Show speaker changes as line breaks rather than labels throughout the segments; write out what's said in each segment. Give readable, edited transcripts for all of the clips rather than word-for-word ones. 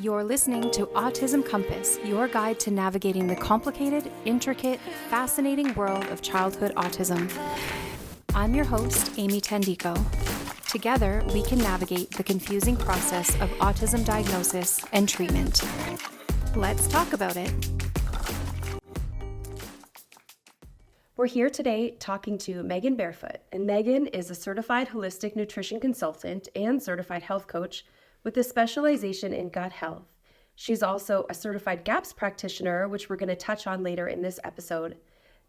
You're listening to Autism Compass, your guide to navigating the complicated, intricate, fascinating world of childhood autism. I'm your host, Amy Tandiko. Together, we can navigate the confusing process of autism diagnosis and treatment. Let's talk about it. We're here today talking to Megan Barefoot, and Megan is a certified holistic nutrition consultant and certified health coach with a specialization in gut health. She's also a certified GAPS practitioner, which we're going to touch on later in this episode.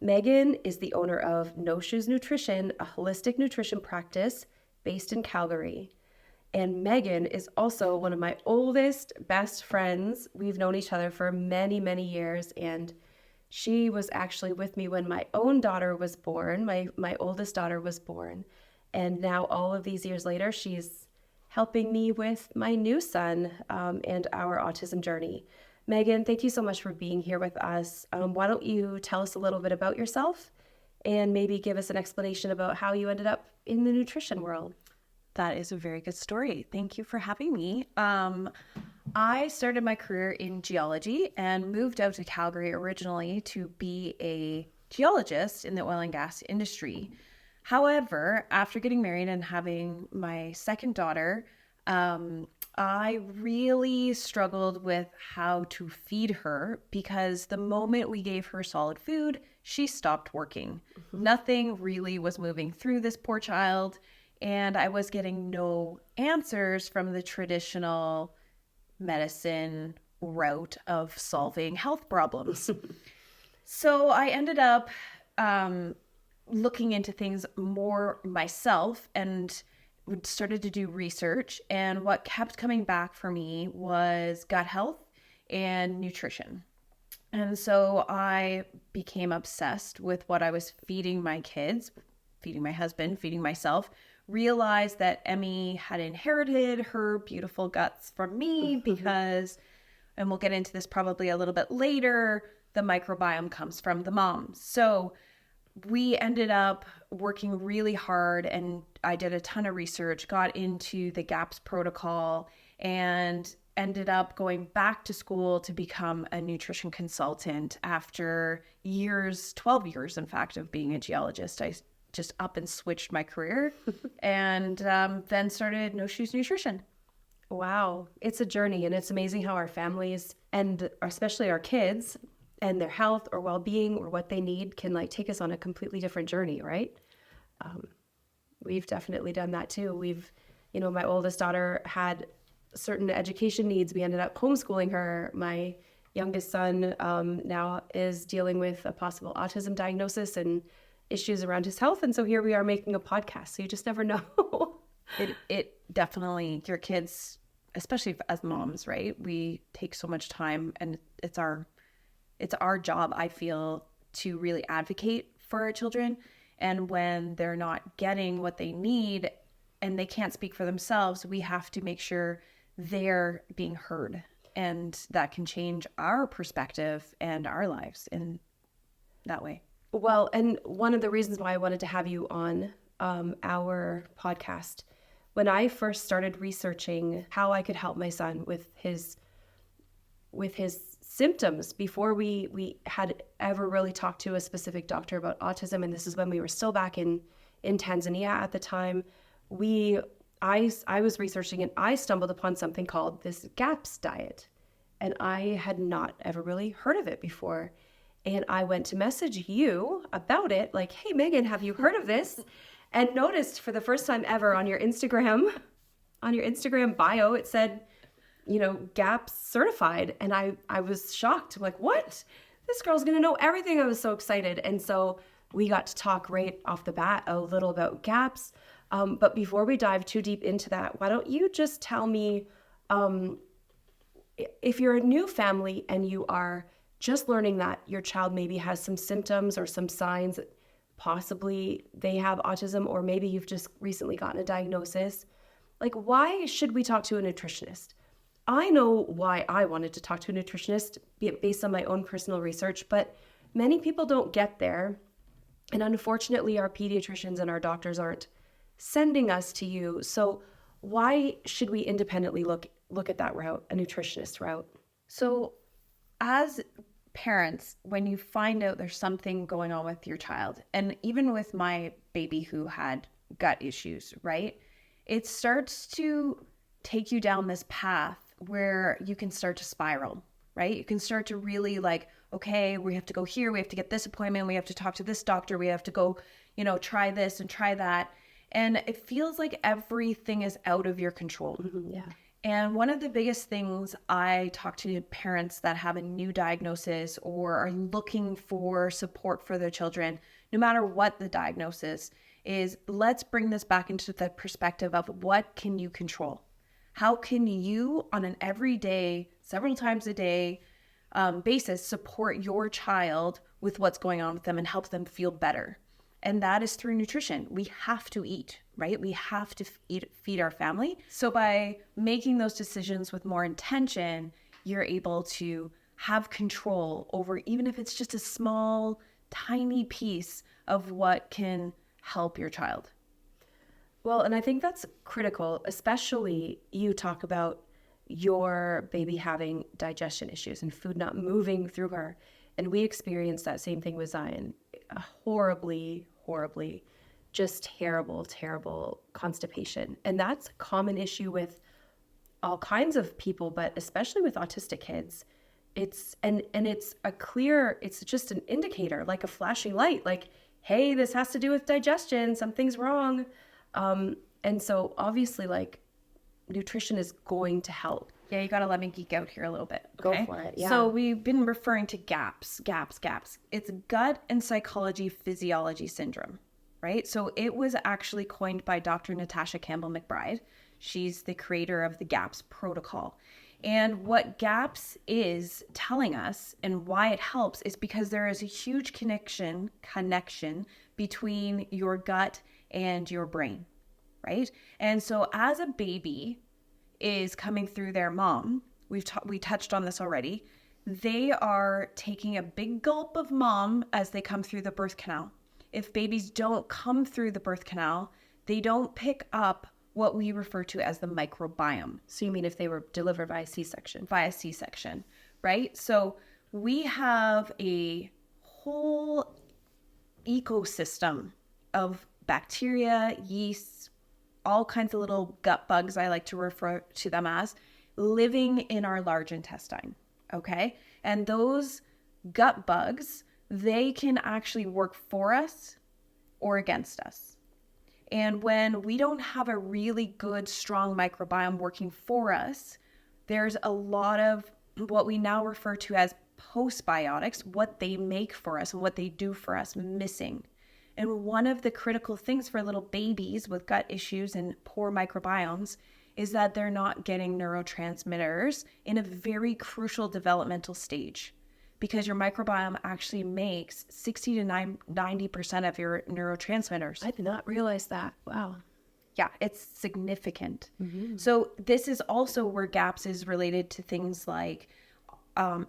Megan is the owner of No Shoes Nutrition, a holistic nutrition practice based in Calgary. And Megan is also one of my oldest best friends. We've known each other for many, many years, and she was actually with me when my own daughter was born. My oldest daughter was born. And now all of these years later, she's helping me with my new son and our autism journey. Megan, thank you so much for being here with us. Why don't you tell us a little bit about yourself and maybe give us an explanation about how you ended up in the nutrition world?
That is a very good story. Thank you for having me. I started my career in geology and moved out to Calgary originally to be a geologist in the oil and gas industry. However, after getting married and having my second daughter, I really struggled with how to feed her because the moment we gave her solid food, she stopped working. Mm-hmm. Nothing really was moving through this poor child, and I was getting no answers from the traditional medicine route of solving health problems. So I ended up looking into things more myself and started to do research. And what kept coming back for me was gut health and nutrition. And so I became obsessed with what I was feeding my kids, feeding my husband, feeding myself. Realized that Emmy had inherited her beautiful guts from me because, and we'll get into this probably a little bit later, the microbiome comes from the mom. So we ended up working really hard, and I did a ton of research, got into the GAPS protocol, and ended up going back to school to become a nutrition consultant after years, 12 years, in fact, of being a geologist. I just up and switched my career and then started No Shoes Nutrition.
Wow. It's a journey, and it's amazing how our families and especially our kids and their health or well-being or what they need can take us on a completely different journey, right? We've definitely done that too. My oldest daughter had certain education needs. We ended up homeschooling her. My youngest son now is dealing with a possible autism diagnosis and issues around his health, and so here we are making a podcast. So you just never know.
It definitely, your kids, especially as moms, right? We take so much time, and it's our job, I feel, to really advocate for our children. And when they're not getting what they need and they can't speak for themselves, we have to make sure they're being heard, and that can change our perspective and our lives in that way.
Well, and one of the reasons why I wanted to have you on our podcast, when I first started researching how I could help my son with his symptoms before we had ever really talked to a specific doctor about autism, and this is when we were still back in Tanzania at the time, I was researching and I stumbled upon something called this GAPS diet, and I had not ever really heard of it before. And I went to message you about it, like, hey, Megan, have you heard of this? And noticed for the first time ever on your Instagram bio, it said, GAPS certified. And I was shocked. I'm like, what? This girl's going to know everything. I was so excited. And so we got to talk right off the bat a little about GAPS. But before we dive too deep into that, why don't you just tell me, if you're a new family and you are just learning that your child maybe has some symptoms or some signs that possibly they have autism, or maybe you've just recently gotten a diagnosis, why should we talk to a nutritionist? I know why I wanted to talk to a nutritionist based on my own personal research, but many people don't get there. And unfortunately, our pediatricians and our doctors aren't sending us to you. So why should we independently look look at that route, a nutritionist route?
So as parents, when you find out there's something going on with your child, and even with my baby who had gut issues, right? It starts to take you down this path where you can start to spiral, right? You can start to really like, okay, we have to go here, we have to get this appointment, we have to talk to this doctor, we have to go, try this and try that. And it feels like everything is out of your control.
Mm-hmm. Yeah.
And one of the biggest things I talk to parents that have a new diagnosis or are looking for support for their children, no matter what the diagnosis is, let's bring this back into the perspective of what can you control? How can you, on an everyday, several times a day basis, support your child with what's going on with them and help them feel better? And that is through nutrition. We have to eat, right? We have to feed our family. So by making those decisions with more intention, you're able to have control over, even if it's just a small, tiny piece of what can help your child.
Well, and I think that's critical, especially you talk about your baby having digestion issues and food not moving through her. And we experienced that same thing with Zion. Horribly, just terrible constipation. And that's a common issue with all kinds of people, but especially with autistic kids. It's just an indicator, like a flashing light, like, hey, this has to do with digestion, something's wrong. And so obviously, like, nutrition is going to help.
Yeah, you got to let me geek out here a little bit. Okay?
Go for it. Yeah.
So we've been referring to gaps. It's gut and psychology physiology syndrome, right? So it was actually coined by Dr. Natasha Campbell McBride. She's the creator of the GAPS protocol. And what GAPS is telling us and why it helps is because there is a huge connection between your gut and your brain, right? And so as a baby is coming through their mom, we touched on this already, they are taking a big gulp of mom as they come through the birth canal. If babies don't come through the birth canal, they don't pick up what we refer to as the microbiome.
So you mean if they were delivered by a C-section?
By a C-section, right? So we have a whole ecosystem of bacteria, yeast, all kinds of little gut bugs, I like to refer to them as, living in our large intestine, okay? And those gut bugs, they can actually work for us or against us. And when we don't have a really good, strong microbiome working for us, there's a lot of what we now refer to as postbiotics, what they make for us and what they do for us, missing. And one of the critical things for little babies with gut issues and poor microbiomes is that they're not getting neurotransmitters in a very crucial developmental stage, because your microbiome actually makes 60 to 90% of your neurotransmitters.
I did not realize that. Wow.
Yeah, it's significant.
Mm-hmm.
So this is also where GAPS is related to things like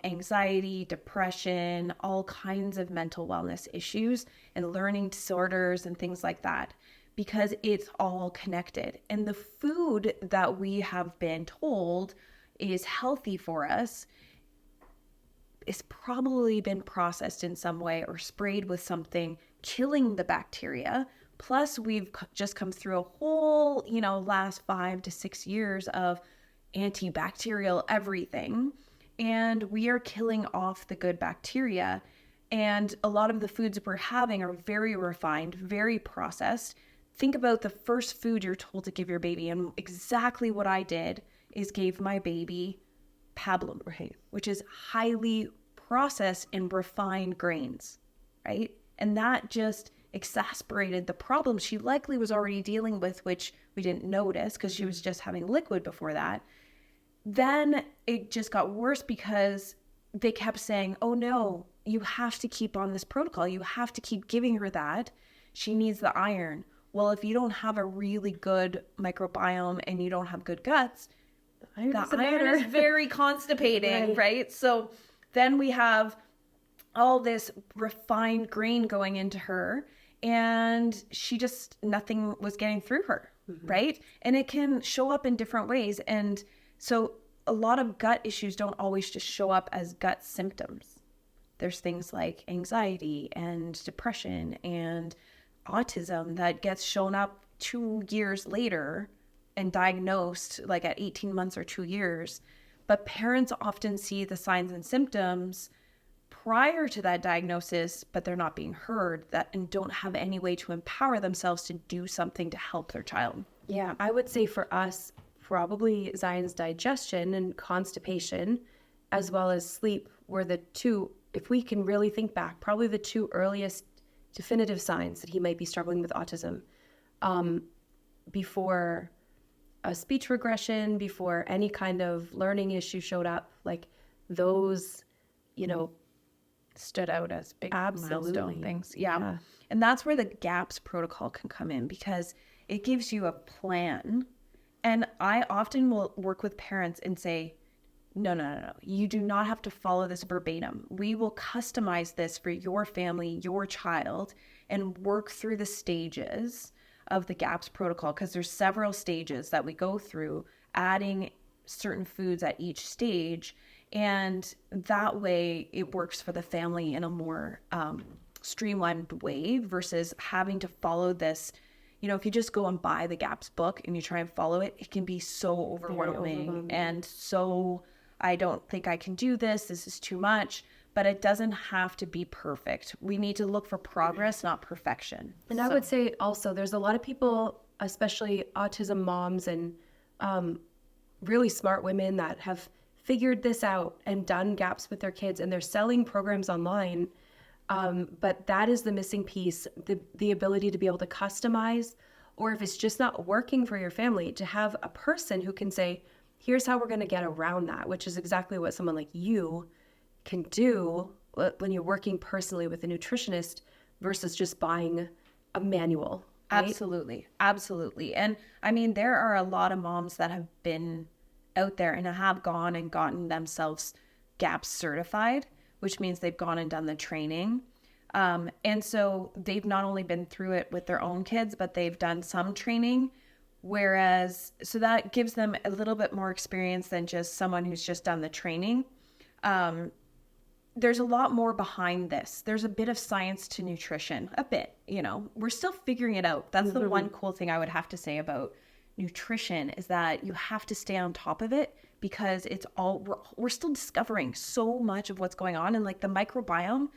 anxiety, depression, all kinds of mental wellness issues and learning disorders and things like that, because it's all connected. And the food that we have been told is healthy for us is probably been processed in some way or sprayed with something killing the bacteria. Plus we've just come through a whole, last 5 to 6 years of antibacterial everything. And we are killing off the good bacteria. And a lot of the foods we're having are very refined, very processed. Think about the first food you're told to give your baby. And exactly what I did is gave my baby pablum, right, which is highly processed and refined grains, right? And that just exacerbated the problem she likely was already dealing with, which we didn't notice because she was just having liquid before that. Then it just got worse because they kept saying, oh no, you have to keep on this protocol. You have to keep giving her that. She needs the iron. Well, if you don't have a really good microbiome and you don't have good guts, the iron is very constipating, right? So then we have all this refined grain going into her and nothing was getting through her, right? And it can show up in different ways. And so a lot of gut issues don't always just show up as gut symptoms. There's things like anxiety and depression and autism that gets shown up 2 years later and diagnosed like at 18 months or 2 years. But parents often see the signs and symptoms prior to that diagnosis, but they're not being heard and don't have any way to empower themselves to do something to help their child.
Yeah, I would say for us, probably Zion's digestion and constipation, as well as sleep, were the two, if we can really think back, probably the two earliest definitive signs that he might be struggling with autism. Before a speech regression, before any kind of learning issue showed up, like those,
Stood out as big
Absolutely.
milestone things. Yeah. And that's where the GAPS protocol can come in, because it gives you a plan. And I often will work with parents and say, no. You do not have to follow this verbatim. We will customize this for your family, your child, and work through the stages of the GAPS protocol, because there's several stages that we go through, adding certain foods at each stage. And that way it works for the family in a more streamlined way versus having to follow this. If you just go and buy the GAPS book and you try and follow it, it can be so overwhelming. And so I don't think I can do this. This is too much. But it doesn't have to be perfect. We need to look for progress, not perfection.
And I would say also there's a lot of people, especially autism moms and really smart women that have figured this out and done GAPS with their kids, and they're selling programs online. But that is the missing piece, the ability to be able to customize, or if it's just not working for your family, to have a person who can say, here's how we're going to get around that, which is exactly what someone like you can do when you're working personally with a nutritionist versus just buying a manual. Right?
Absolutely. And I mean, there are a lot of moms that have been out there and have gone and gotten themselves GAPS certified, which means they've gone and done the training. And so they've not only been through it with their own kids, but they've done some training. So that gives them a little bit more experience than just someone who's just done the training. There's a lot more behind this. There's a bit of science to nutrition, we're still figuring it out. That's the one cool thing I would have to say about nutrition, is that you have to stay on top of it, because we're still discovering so much of what's going on. And like the microbiome,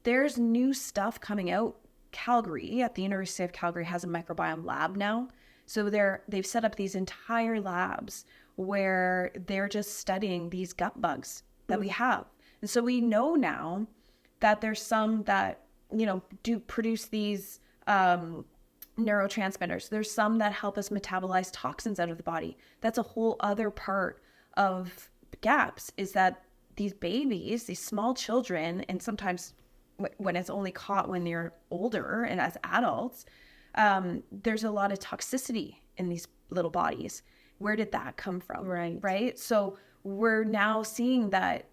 there's new stuff coming out. Calgary, at the University of Calgary, has a microbiome lab now. So they've set up these entire labs where they're just studying these gut bugs that we have. And so we know now that there's some that, do produce these neurotransmitters. There's some that help us metabolize toxins out of the body. That's a whole other part of GAPS, is that these babies, these small children, and sometimes when it's only caught when they're older and as adults, there's a lot of toxicity in these little bodies. Where did that come from? Right. So we're now seeing that,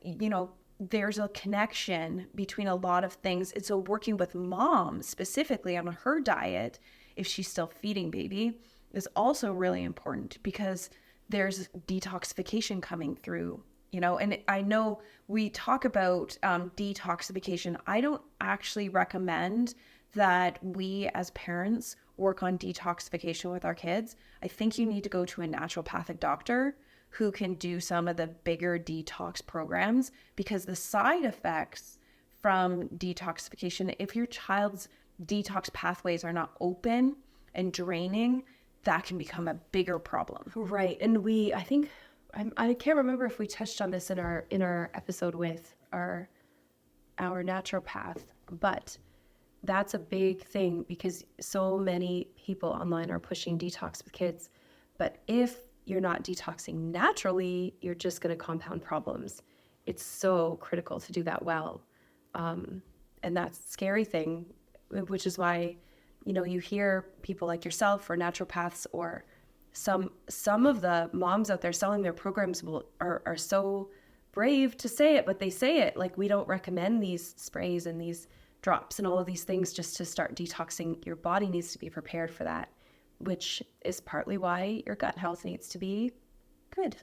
there's a connection between a lot of things. And so working with mom specifically on her diet, if she's still feeding baby, is also really important, because there's detoxification coming through, and I know we talk about detoxification. I don't actually recommend that we as parents work on detoxification with our kids. I think you need to go to a naturopathic doctor who can do some of the bigger detox programs, because the side effects from detoxification, if your child's detox pathways are not open and draining, that can become a bigger problem.
Right. And I can't remember if we touched on this in our episode with our naturopath, but that's a big thing, because so many people online are pushing detox with kids. But if you're not detoxing naturally, you're just going to compound problems. It's so critical to do that well. And that's a scary thing, which is why, you hear people like yourself or naturopaths or some of the moms out there selling their programs are so brave to say it, but they say it like, we don't recommend these sprays and these drops and all of these things just to start detoxing. Your body needs to be prepared for that, which is partly why your gut health needs to be good.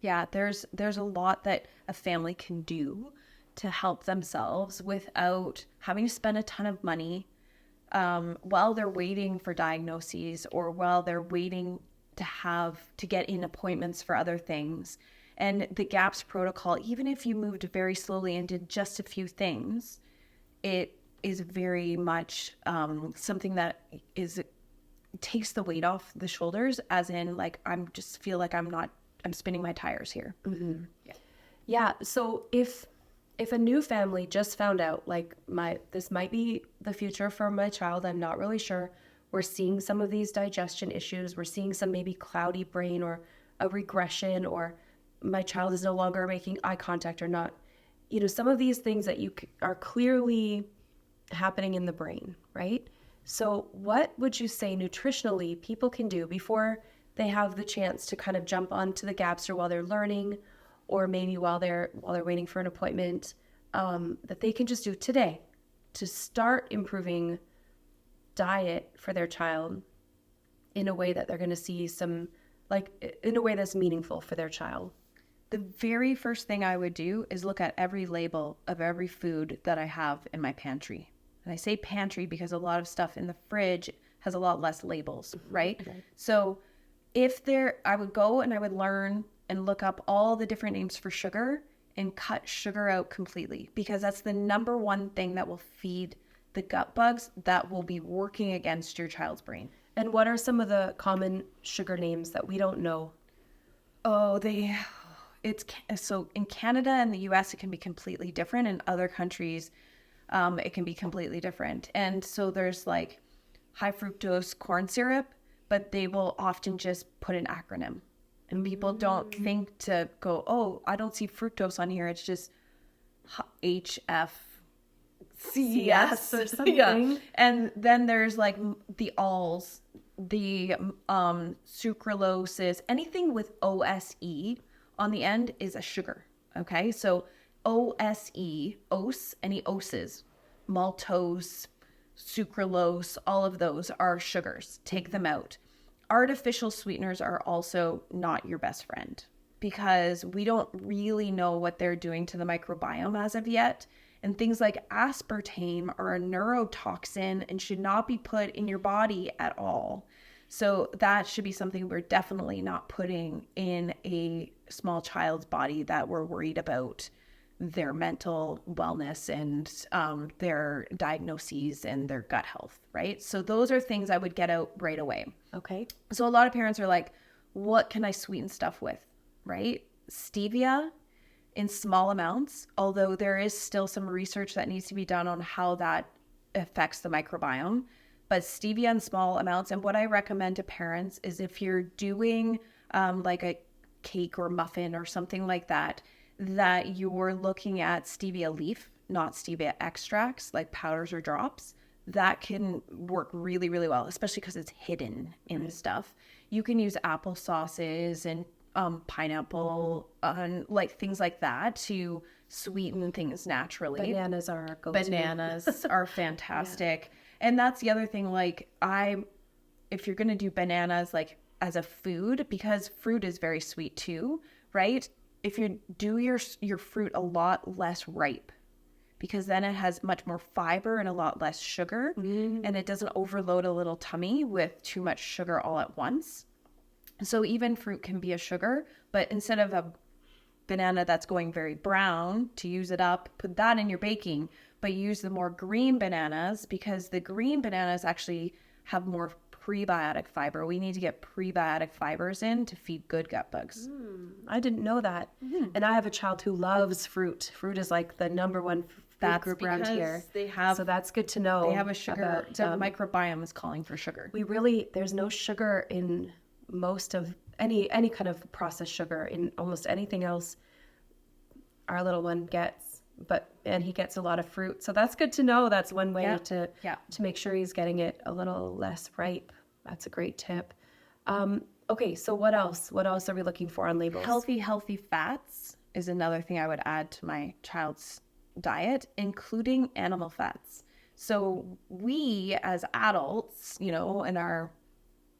Yeah, there's a lot that a family can do to help themselves without having to spend a ton of money while they're waiting for diagnoses or while they're waiting to get in appointments for other things. And the GAPS protocol, even if you moved very slowly and did just a few things, it is very much something that takes the weight off the shoulders, as in like I'm just feel like I'm spinning my tires here.
Mm-hmm. Yeah. So if a new family just found out like this might be the future for my child, I'm not really sure. We're seeing some of these digestion issues. We're seeing some maybe cloudy brain or a regression, or my child is no longer making eye contact or not. Some of these things that are clearly happening in the brain, right? So what would you say nutritionally people can do before they have the chance to kind of jump onto the GAPS, or while they're learning, or maybe while they're waiting for an appointment, that they can just do today to start improving diet for their child in a way that they're going to see in a way that's meaningful for their child?
The very first thing I would do is look at every label of every food that I have in my pantry. And I say pantry because a lot of stuff in the fridge has a lot less labels, right? Okay. So I would go and I would learn and look up all the different names for sugar and cut sugar out completely, because that's the number one thing that will feed the gut bugs that will be working against your child's brain.
And what are some of the common sugar names that we don't know?
So in Canada and the US, it can be completely different. In other countries, it can be completely different. And so there's like high fructose corn syrup, but they will often just put an acronym. And people don't think to go, oh, I don't see fructose on here. It's just HFCS
or something.
Yeah. And then there's like the alls, the sucraloses, anything with OSE on the end is a sugar. Okay. So any oses, maltose, sucralose, all of those are sugars. Take them out. Artificial sweeteners are also not your best friend, because we don't really know what they're doing to the microbiome as of yet. And things like aspartame are a neurotoxin and should not be put in your body at all. So that should be something we're definitely not putting in a small child's body that we're worried about their mental wellness and their diagnoses and their gut health, right? So those are things I would get out right away.
Okay.
So a lot of parents are like, what can I sweeten stuff with, right? Stevia in small amounts, although there is still some research that needs to be done on how that affects the microbiome. But stevia in small amounts, and what I recommend to parents is if you're doing like a cake or muffin or something like that you're looking at stevia leaf, not stevia extracts like powders or drops, that can work really, really well, especially because it's hidden in the stuff. You can use apple sauces and pineapple, like things like that to sweeten things naturally.
Bananas are our go-to.
Bananas are fantastic. Yeah. And that's the other thing, like if you're going to do bananas like as a food, because fruit is very sweet too, right? If you do your fruit a lot less ripe, because then it has much more fiber and a lot less sugar, and it doesn't overload a little tummy with too much sugar all at once. So even fruit can be a sugar, but instead of a banana that's going very brown, to use it up, put that in your baking, but use the more green bananas, because the green bananas actually have more prebiotic fiber. We need to get prebiotic fibers in to feed good gut bugs.
I didn't know that. And I have a child who loves fruit. Fruit is like the number one food group around here. So that's good to know.
They have a sugar. The microbiome is calling for sugar.
There's no sugar in most of any kind of processed sugar in almost anything else our little one gets, and he gets a lot of fruit. So that's good to know. That's one way to make sure he's getting it a little less ripe. That's a great tip. Okay, so what else? What else are we looking for on labels?
Healthy fats is another thing I would add to my child's diet, including animal fats. So we as adults, in our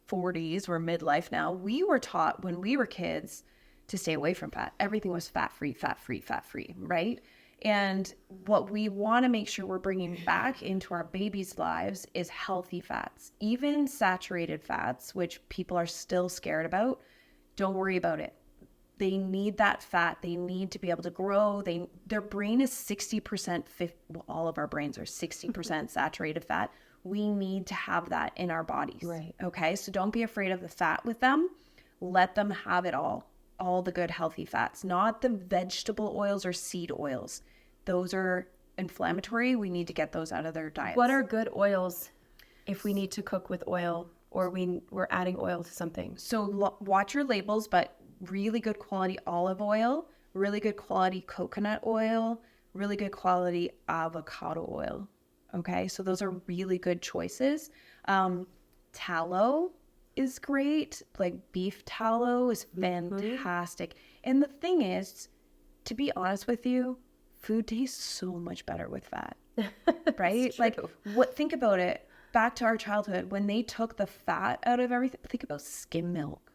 40s, we're midlife now, we were taught when we were kids to stay away from fat. Everything was fat-free, fat-free, fat-free, right? And what we want to make sure we're bringing back into our babies' lives is healthy fats, even saturated fats, which people are still scared about. Don't worry about it. They need that fat. They need to be able to grow. Their brain is 60%, all of our brains are 60% saturated fat. We need to have that in our bodies.
Right.
Okay. So don't be afraid of the fat with them. Let them have it all the good healthy fats, not the vegetable oils or seed oils. Those are inflammatory. We need to get those out of their diets.
What are good oils if we need to cook with oil or we're adding oil to something?
So watch your labels, but really good quality olive oil, really good quality coconut oil, really good quality avocado oil. Okay, so those are really good choices. Tallow is great. Like beef tallow is fantastic. And the thing is, to be honest with you, food tastes so much better with fat, right? Like think about it. Back to our childhood, when they took the fat out of everything, think about skim milk.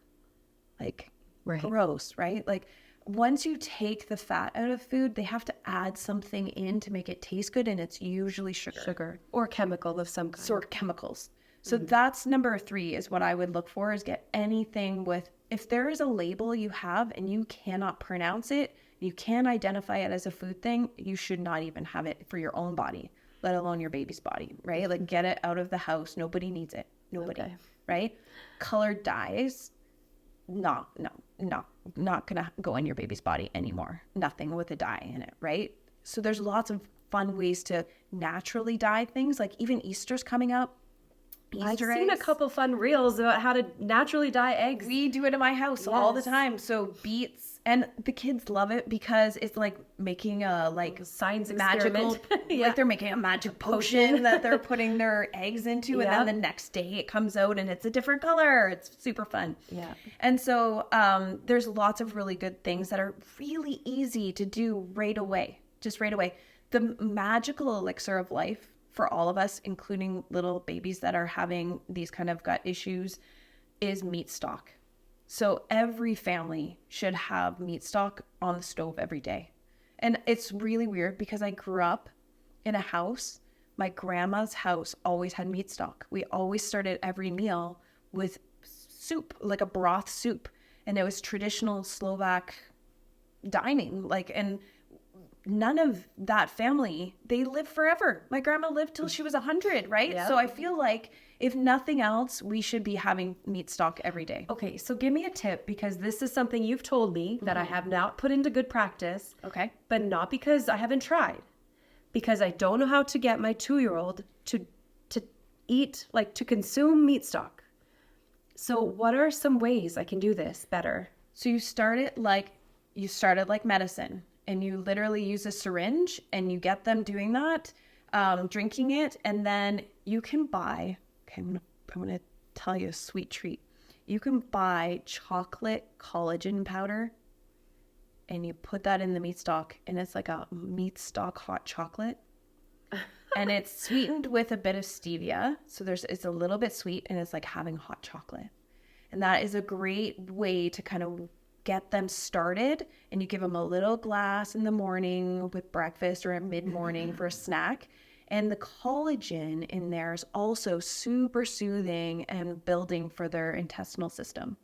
Like, gross, right? Like, once you take the fat out of food, they have to add something in to make it taste good, and it's usually sugar.
Or chemical of some kind.
Or chemicals. So that's number 3 is what I would look for, is get anything with, if there is a label you have and you cannot pronounce it, you can't identify it as a food thing, you should not even have it for your own body, let alone your baby's body, right? Like, get it out of the house. Nobody needs it. Nobody, right? Colored dyes, not gonna go in your baby's body anymore. Nothing with a dye in it, right? So there's lots of fun ways to naturally dye things. Like, even Easter's coming up.
I've seen a couple fun reels about how to naturally dye eggs.
We do it in my house all the time. So beets, and the kids love it because it's like making a
science
magical, like they're making a magic potion that they're putting their eggs into, and then the next day it comes out and it's a different color. It's super fun.
Yeah.
And so there's lots of really good things that are really easy to do right away, just right away. The magical elixir of life for all of us, including little babies that are having these kind of gut issues, is meat stock. So every family should have meat stock on the stove every day. And it's really weird because I grew up in a house, my grandma's house always had meat stock. We always started every meal with soup, like a broth soup. And it was traditional Slovak dining. And none of that family, they live forever. My grandma lived till she was 100, right?
Yeah.
So I feel like if nothing else, we should be having meat stock every day.
Okay, so give me a tip, because this is something you've told me that I have not put into good practice.
Okay.
But not because I haven't tried. Because I don't know how to get my 2-year-old to eat, to consume meat stock. So what are some ways I can do this better?
So you started like medicine. And you literally use a syringe and you get them doing that, drinking it. And then you can buy, I'm going to tell you a sweet treat. You can buy chocolate collagen powder and you put that in the meat stock, and it's like a meat stock hot chocolate. And it's sweetened with a bit of stevia. So it's a little bit sweet, and it's like having hot chocolate. And that is a great way to kind of get them started, and you give them a little glass in the morning with breakfast or at mid-morning for a snack. And the collagen in there is also super soothing and building for their intestinal system.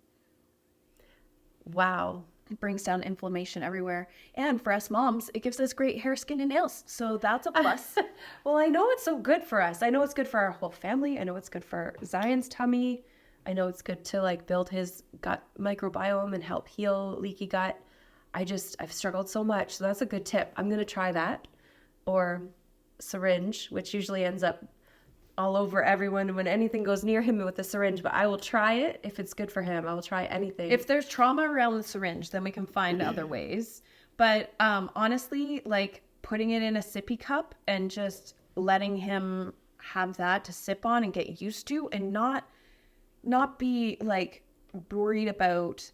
Wow.
It brings down inflammation everywhere. And for us moms, it gives us great hair, skin, and nails. So that's a plus.
Well, I know it's so good for us. I know it's good for our whole family. I know it's good for Zion's tummy. I know it's good to build his gut microbiome and help heal leaky gut. I've struggled so much. So that's a good tip. I'm going to try that. Or syringe, which usually ends up all over everyone when anything goes near him with a syringe. But I will try it if it's good for him. I will try anything.
If there's trauma around the syringe, then we can find other ways. But honestly, putting it in a sippy cup and just letting him have that to sip on and get used to, and not be worried about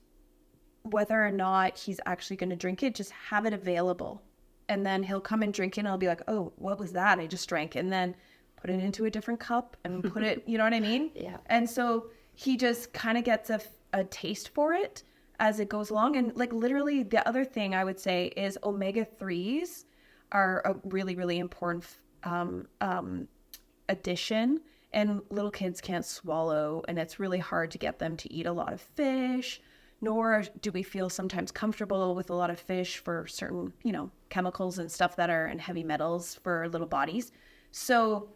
whether or not he's actually going to drink it. Just have it available, and then he'll come and drink it, and I'll be like, oh, what was that I just drank? And then put it into a different cup and put it, you know what I mean?
Yeah.
And so he just kind of gets a taste for it. as it goes along. And like literally the other thing I would say is omega-3s are a really, really important addition. And little kids can't swallow, and it's really hard to get them to eat a lot of fish, nor do we feel sometimes comfortable with a lot of fish for certain, chemicals and stuff that are and heavy metals for little bodies. So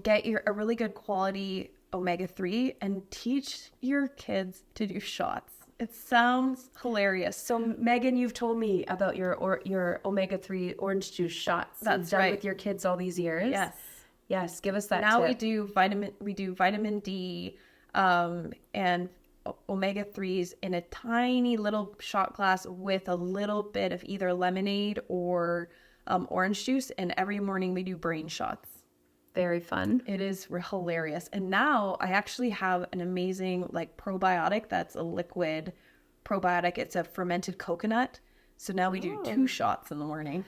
get a really good quality omega-3 and teach your kids to do shots. It sounds hilarious.
So Megan, you've told me about your omega-3 orange juice shots.
That's
You've done
right.
with your kids all these years.
Yes.
Yes, give us that
Now
tip.
we do vitamin D and omega-3s in a tiny little shot glass with a little bit of either lemonade or orange juice. And every morning we do brain shots.
Very fun.
It is hilarious. And now I actually have an amazing probiotic that's a liquid probiotic. It's a fermented coconut. So now we do 2 shots in the morning.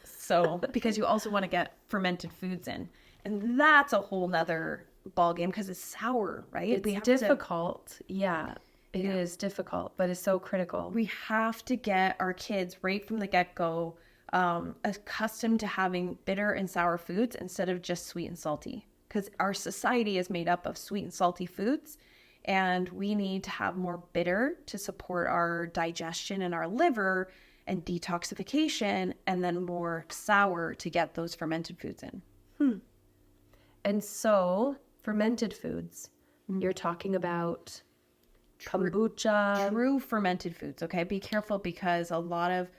So because you also want to get fermented foods in. And that's a whole nother ball game because it's sour, right?
It's difficult. Yeah, it is difficult, but it's so critical.
We have to get our kids right from the get-go accustomed to having bitter and sour foods instead of just sweet and salty, because our society is made up of sweet and salty foods, and we need to have more bitter to support our digestion and our liver and detoxification, and then more sour to get those fermented foods in.
And so, fermented foods, you're talking about kombucha.
True fermented foods, okay? Be careful because a lot of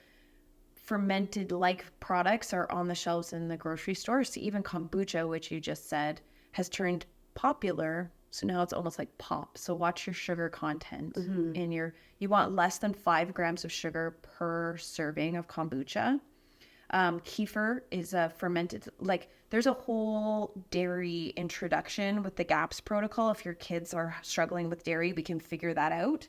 fermented products are on the shelves in the grocery stores. So even kombucha, which you just said, has turned popular. So now it's almost like pop. So watch your sugar content in you want less than 5 grams of sugar per serving of kombucha. Kefir is a fermented, there's a whole dairy introduction with the GAPS protocol. If your kids are struggling with dairy, we can figure that out.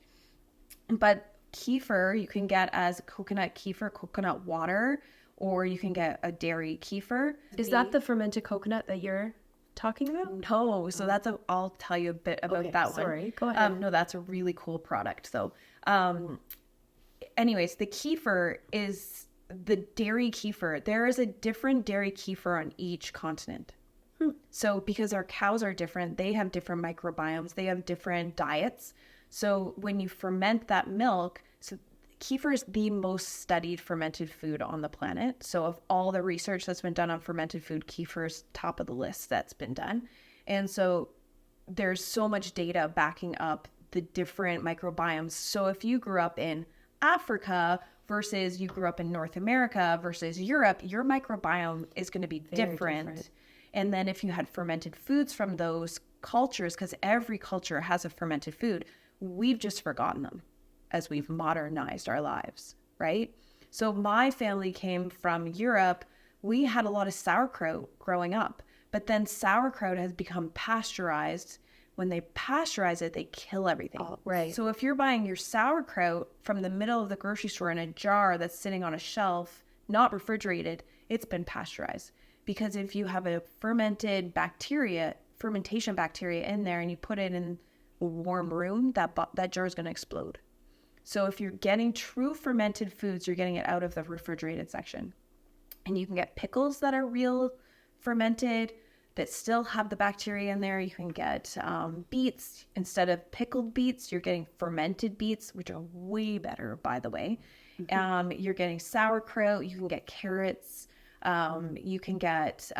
But kefir, you can get as coconut kefir, coconut water, or you can get a dairy kefir.
Is that the fermented coconut that you're talking about?
No, so I'll tell you a bit about that one.
Sorry, go ahead.
No, that's a really cool product. So, anyways, the kefir is the dairy kefir. There is a different dairy kefir on each continent. So because our cows are different, they have different microbiomes, they have different diets. So when you ferment that milk, so kefir is the most studied fermented food on the planet. So of all the research that's been done on fermented food, kefir is top of the list that's been done. And so there's so much data backing up the different microbiomes. So if you grew up in Africa versus you grew up in North America versus Europe, your microbiome is going to be different. And then if you had fermented foods from those cultures, because every culture has a fermented food, we've just forgotten them as we've modernized our lives, right? So my family came from Europe. We had a lot of sauerkraut growing up, but then sauerkraut has become pasteurized. When they pasteurize it, they kill everything.
Oh, right.
So if you're buying your sauerkraut from the middle of the grocery store in a jar that's sitting on a shelf, not refrigerated, it's been pasteurized. Because if you have a fermentation bacteria in there and you put it in a warm room, that jar is going to explode. So if you're getting true fermented foods, you're getting it out of the refrigerated section. And you can get pickles that are real fermented that still have the bacteria in there. You can get beets. Instead of pickled beets, you're getting fermented beets, which are way better, by the way. You're getting sauerkraut. You can get carrots. You can get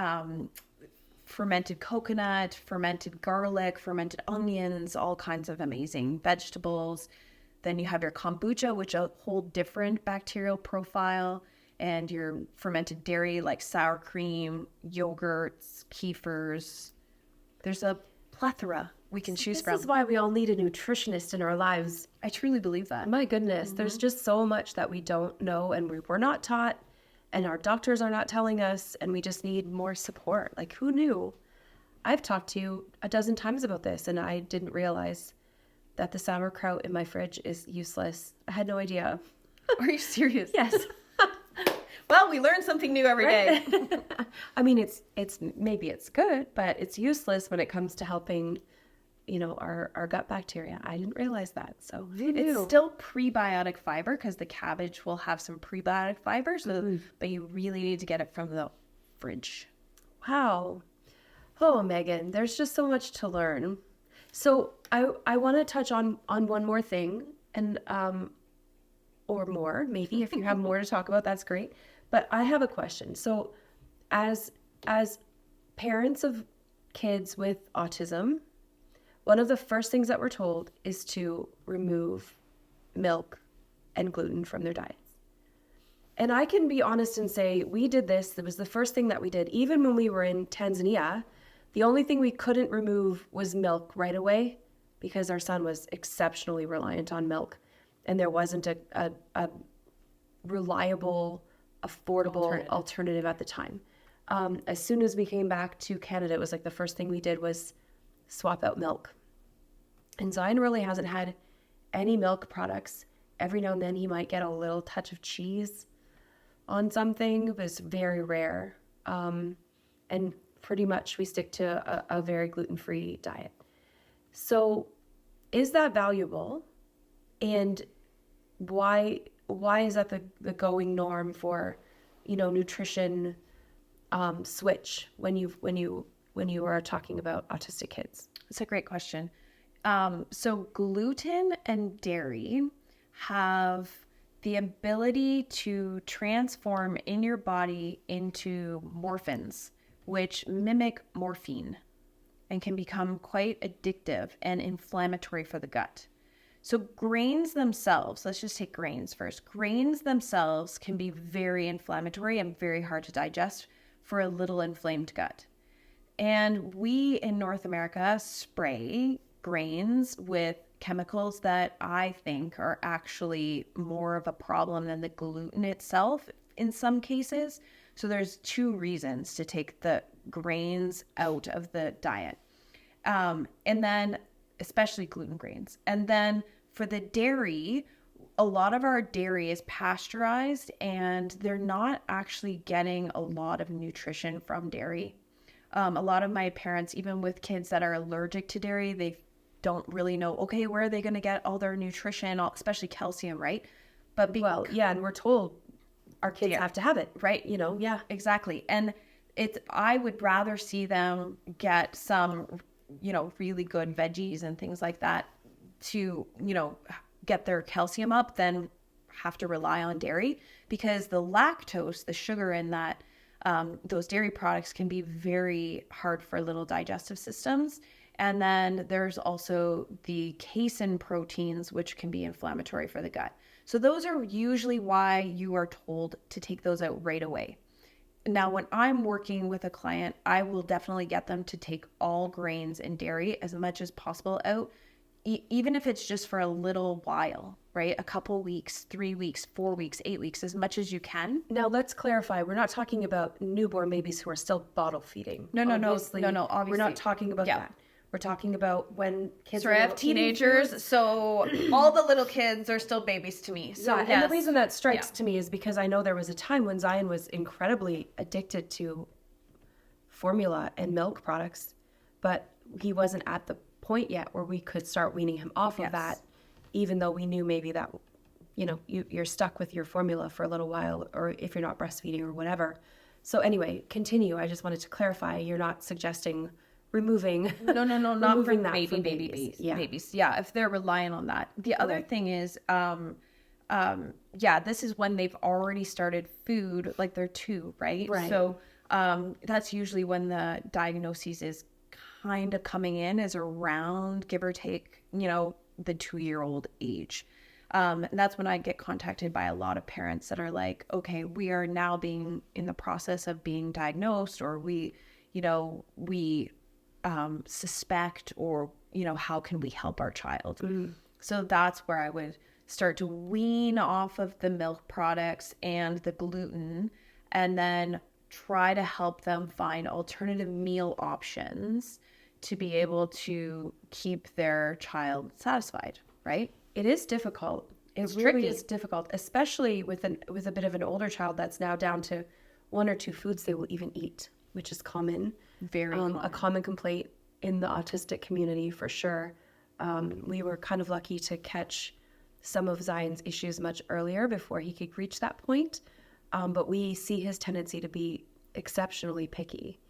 fermented coconut, fermented garlic, fermented onions, all kinds of amazing vegetables. Then you have your kombucha, which is a whole different bacterial profile, and your fermented dairy like sour cream, yogurts, kefirs. There's a plethora we can choose from.
This is why we all need a nutritionist in our lives.
I truly believe that.
My goodness, there's just so much that we don't know and we're not taught, and our doctors are not telling us, and we just need more support. Like, who knew? I've talked to you a dozen times about this, and I didn't realize that the sauerkraut in my fridge is useless. I had no idea.
Are you serious?
Yes.
Well, we learn something new every day.
I mean, it's maybe it's good, but it's useless when it comes to helping our gut bacteria. I didn't realize that. So
It's still prebiotic fiber because the cabbage will have some prebiotic fiber. So, but you really need to get it from the fridge.
Wow. Oh, Megan, there's just so much to learn. So I want to touch on one more thing, and or more, maybe if you have more to talk about, that's great. But I have a question. So as parents of kids with autism, one of the first things that we're told is to remove milk and gluten from their diets. And I can be honest and say we did this. It was the first thing that we did. Even when we were in Tanzania, the only thing we couldn't remove was milk right away because our son was exceptionally reliant on milk. And there wasn't a reliable, affordable alternative at the time. As soon as we came back to Canada, it was like the first thing we did was swap out milk. And Zion really hasn't had any milk products. Every now and then he might get a little touch of cheese on something, but it's very rare. And pretty much we stick to a very gluten-free diet. So is that valuable? And why is that the going norm for, nutrition switch when you are talking about autistic kids?
That's a great question. So gluten and dairy have the ability to transform in your body into morphins, which mimic morphine and can become quite addictive and inflammatory for the gut. So grains themselves, let's just take grains first. Grains themselves can be very inflammatory and very hard to digest for a little inflamed gut. And we in North America spray grains with chemicals that I think are actually more of a problem than the gluten itself in some cases. So there's two reasons to take the grains out of the diet. And then especially gluten grains. And then for the dairy, a lot of our dairy is pasteurized and they're not actually getting a lot of nutrition from dairy. A lot of my parents, even with kids that are allergic to dairy, they don't really know, okay, where are they going to get all their nutrition, especially calcium, right? But
and we're told our kids have to have it,
right?
Yeah,
exactly. And I would rather see them get some, really good veggies and things like that to, get their calcium up than have to rely on dairy, because the lactose, the sugar in that, those dairy products can be very hard for little digestive systems. And then there's also the casein proteins, which can be inflammatory for the gut. So those are usually why you are told to take those out right away. Now, when I'm working with a client, I will definitely get them to take all grains and dairy as much as possible out, even if it's just for a little while, right? A couple weeks, 3 weeks, 4 weeks, 8 weeks, as much as you can.
Now, let's clarify. We're not talking about newborn babies who are still bottle feeding.
No,
obviously.
Obviously.
We're not talking about that. We're talking about when kids are
I have teenagers, so all the little kids are still babies to me. So
yeah, and the reason that strikes to me is because I know there was a time when Zion was incredibly addicted to formula and milk products, but he wasn't at the point yet where we could start weaning him off of that, even though we knew maybe that, you're stuck with your formula for a little while, or if you're not breastfeeding or whatever. So anyway, continue. I just wanted to clarify, you're not suggesting removing
not
removing
for
that from
babies.
Yeah.
Babies, yeah, if they're relying on that. The other thing is this is when they've already started food, like they're 2, right? So that's usually when the diagnosis is kind of coming in, is around, give or take, the 2-year-old age. And that's when I get contacted by a lot of parents that are like, okay, we are now being in the process of being diagnosed, or we suspect, or, how can we help our child? So that's where I would start to wean off of the milk products and the gluten, and then try to help them find alternative meal options to be able to keep their child satisfied, right?
It is difficult. It really is difficult, especially with a bit of an older child that's now down to 1 or 2 foods they will even eat, which is common.
Very common.
A common complaint in the autistic community for sure. We were kind of lucky to catch some of Zion's issues much earlier before he could reach that point. But we see his tendency to be exceptionally picky.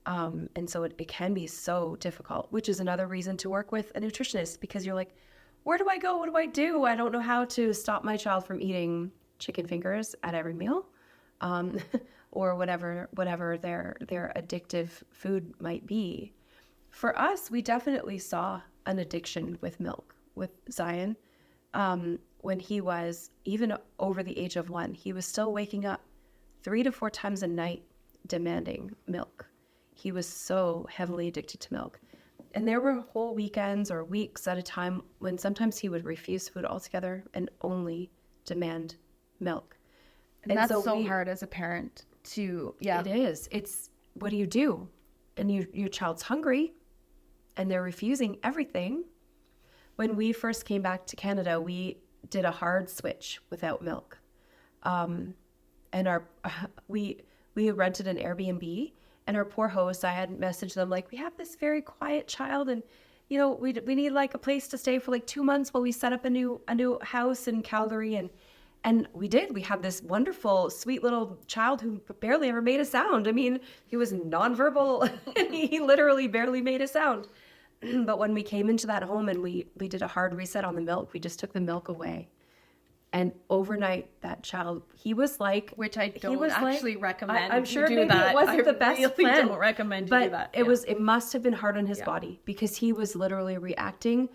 And so it can be so difficult, which is another reason to work with a nutritionist, because you're like, where do I go? What do I do? I don't know how to stop my child from eating chicken fingers at every meal, or whatever their addictive food might be. For us, we definitely saw an addiction with milk with Zion. When he was even over the age of 1, he was still waking up 3 to 4 times a night demanding milk. He was so heavily addicted to milk. And there were whole weekends or weeks at a time when sometimes he would refuse food altogether and only demand milk.
And that's so hard as a parent to,
It is. It's, what do you do? And your child's hungry and they're refusing everything. When we first came back to Canada, we did a hard switch without milk. And we rented an Airbnb, and our poor host, I had messaged them like, we have this very quiet child, and we need like a place to stay for like 2 months while we set up a new house in Calgary. And we did. We had this wonderful, sweet little child who barely ever made a sound. I mean, he was nonverbal and he literally barely made a sound. But when we came into that home and we did a hard reset on the milk, we just took the milk away. And overnight, that child, he was like...
Which I don't actually recommend.
I'm sure
you do
maybe
that.
it wasn't the best
I really
plan.
don't recommend you
but
do that.
It must have been hard on his body, because he was literally reacting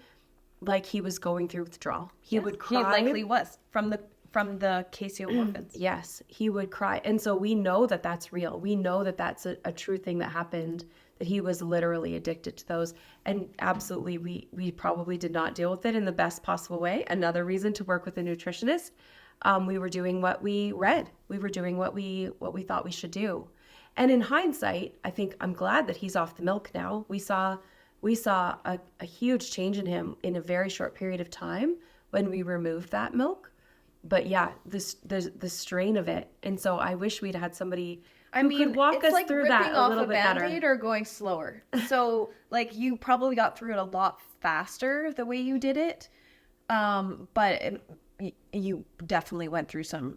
like he was going through withdrawal. He would cry.
He likely was from the Casey orphans.
Yes, he would cry. And so we know that that's real. We know that that's a true thing that happened, that he was literally addicted to those. And absolutely, we probably did not deal with it in the best possible way. Another reason to work with a nutritionist. We were doing what we read. We were doing what we thought we should do. And in hindsight, I think I'm glad that he's off the milk now. We saw a huge change in him in a very short period of time when we removed that milk. But yeah, the strain of it. And so I wish we'd had somebody could walk us through that a little bit better.
Band-Aid or going slower. So like you probably got through it a lot faster the way you did it. But you definitely went through some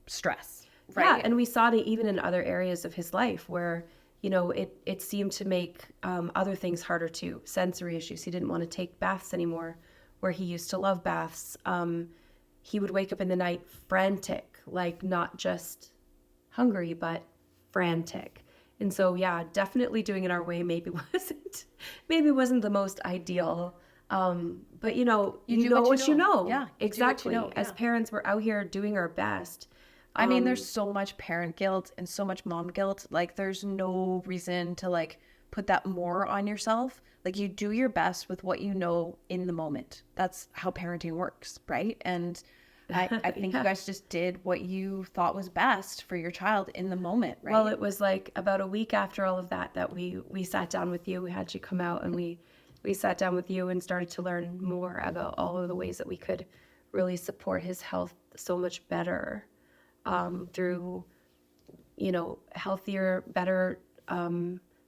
stress, right?
Yeah, and we saw it even in other areas of his life where, it seemed to make other things harder too. Sensory issues. He didn't want to take baths anymore, where he used to love baths. He would wake up in the night frantic, like not just hungry, but frantic. And so, yeah, definitely doing it our way maybe wasn't the most ideal. But you know what you know.
Yeah,
exactly.
You know.
As parents, we're out here doing our best.
I mean, there's so much parent guilt and so much mom guilt. Like, there's no reason to like put that more on yourself. Like, you do your best with what you know in the moment. That's how parenting works, right? And I think you guys just did what you thought was best for your child in the moment, right?
Well, it was like about a week after all of that we sat down with you. We had you come out and we sat down with you and started to learn more about all of the ways that we could really support his health so much better, through, healthier, better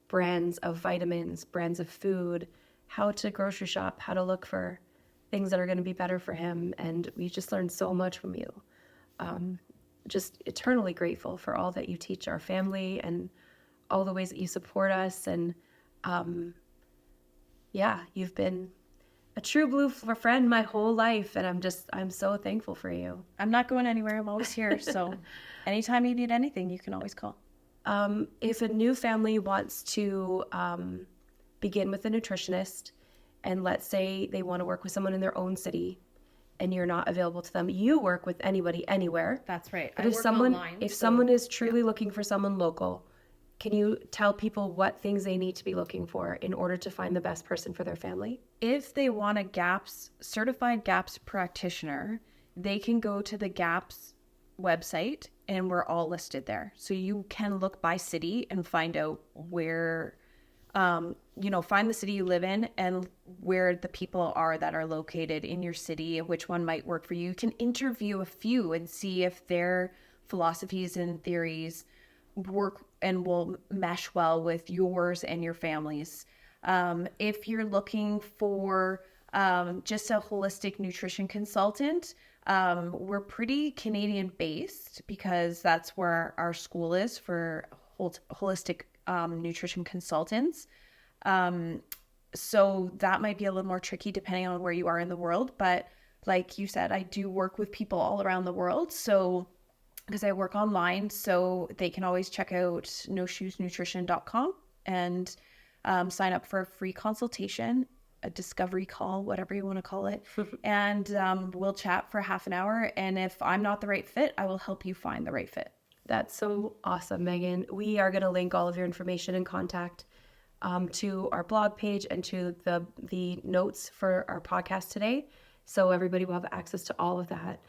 brands of vitamins, brands of food, how to grocery shop, how to look for things that are going to be better for him. And we just learned so much from you. Just eternally grateful for all that you teach our family and all the ways that you support us. And you've been a true blue friend my whole life. And I'm so thankful for you.
I'm not going anywhere. I'm always here. So anytime you need anything, you can always call.
If a new family wants to begin with a nutritionist, and let's say they want to work with someone in their own city and you're not available to them, you work with anybody, anywhere.
That's right.
But if someone is truly looking for someone local, can you tell people what things they need to be looking for in order to find the best person for their family?
If they want a certified GAPS practitioner, they can go to the GAPS website and we're all listed there. So you can look by city and find out where, find the city you live in and where the people are that are located in your city and which one might work for you. You can interview a few and see if their philosophies and theories work and will mesh well with yours and your family's. If you're looking for just a holistic nutrition consultant, we're pretty Canadian based because that's where our school is for holistic nutrition consultants. So that might be a little more tricky depending on where you are in the world. But like you said, I do work with people all around the world. So because I work online, so they can always check out noshoesnutrition.com and sign up for a free consultation, a discovery call, whatever you want to call it. And we'll chat for half an hour. And if I'm not the right fit, I will help you find the right fit.
That's so awesome, Megan. We are going to link all of your information and contact to our blog page and to the notes for our podcast today. So everybody will have access to all of that.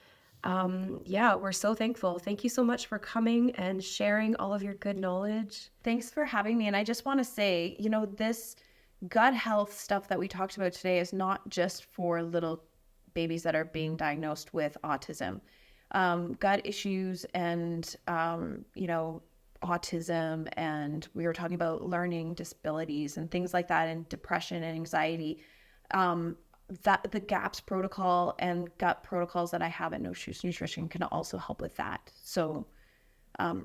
Yeah, we're so thankful. Thank you so much for coming and sharing all of your good knowledge.
Thanks for having me. And I just want to say, this gut health stuff that we talked about today is not just for little babies that are being diagnosed with autism. Gut issues and, autism, and we were talking about learning disabilities and things like that, and depression and anxiety. That the GAPS protocol and gut protocols that I have at No Shoes Nutrition can also help with that. So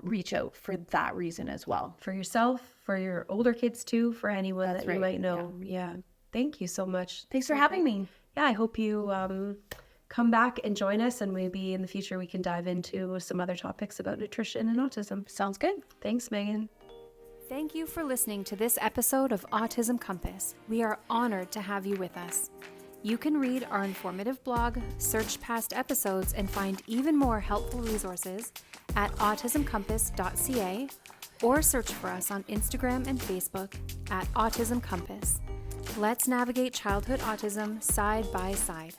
reach out for that reason as well.
For yourself, for your older kids too, for anyone
That's
that you
right.
might know. Yeah. Thank you so much.
Thanks for having me.
Yeah, I hope you come back and join us, and maybe in the future we can dive into some other topics about nutrition and autism.
Sounds good.
Thanks, Megan.
Thank you for listening to this episode of Autism Compass. We are honored to have you with us. You can read our informative blog, search past episodes, and find even more helpful resources at autismcompass.ca, or search for us on Instagram and Facebook at Autism Compass. Let's navigate childhood autism side by side.